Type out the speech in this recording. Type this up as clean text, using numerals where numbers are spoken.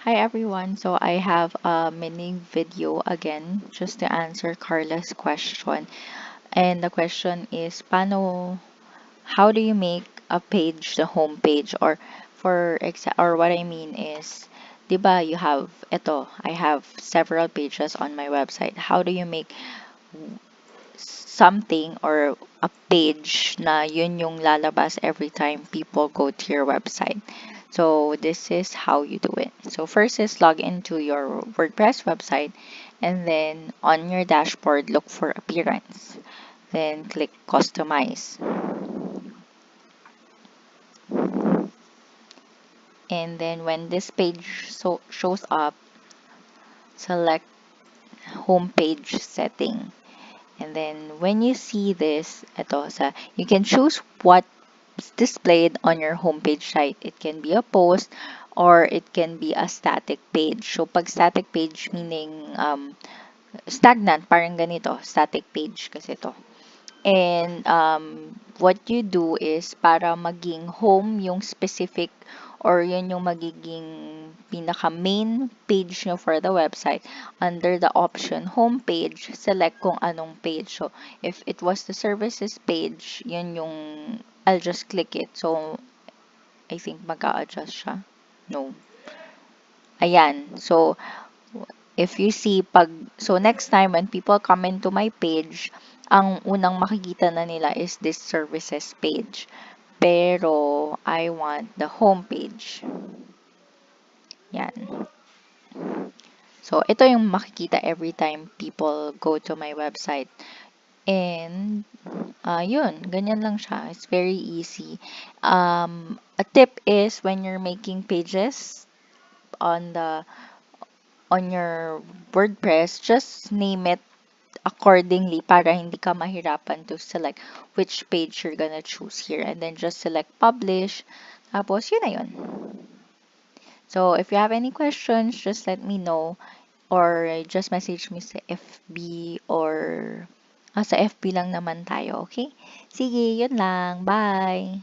Hi everyone. So I have a mini video again just to answer Carla's question. And the question is how do you make a page the home page or what I mean is 'di ba you have I have several pages on my website. How do you make something or a page na yun yung lalabas every time people go to your website. So this is how you do it. So first is log into your WordPress website and then on your dashboard look for appearance. Then click customize. And then when this page shows up, select home page setting. And then when you see this, you can choose what displayed on your homepage site. It can be a post or it can be a static page. So, pag static page meaning stagnant, parang ganito, static page kasi to. And what you do is para maging home yung specific or yun yung magiging pinaka main page nyo for the website. Under the option home page, select kung anong page. So, if it was the services page, yun yung I'll just click it. So, I think mag-a-adjust siya. No. Ayan. So, if you see so next time when people come into my page, ang unang makikita na nila is this services page. Pero I want the home page. Yan. So ito yung makikita every time people go to my website. And yun, ganyan lang siya. It's very easy. A tip is when you're making pages on your WordPress, just name it accordingly para hindi ka mahirapan to select which page you're gonna choose here. And then just select publish. Tapos, yun na yun. So, if you have any questions, just let me know or just message me sa FB or sa FB lang naman tayo, okay? Sige, yun lang. Bye!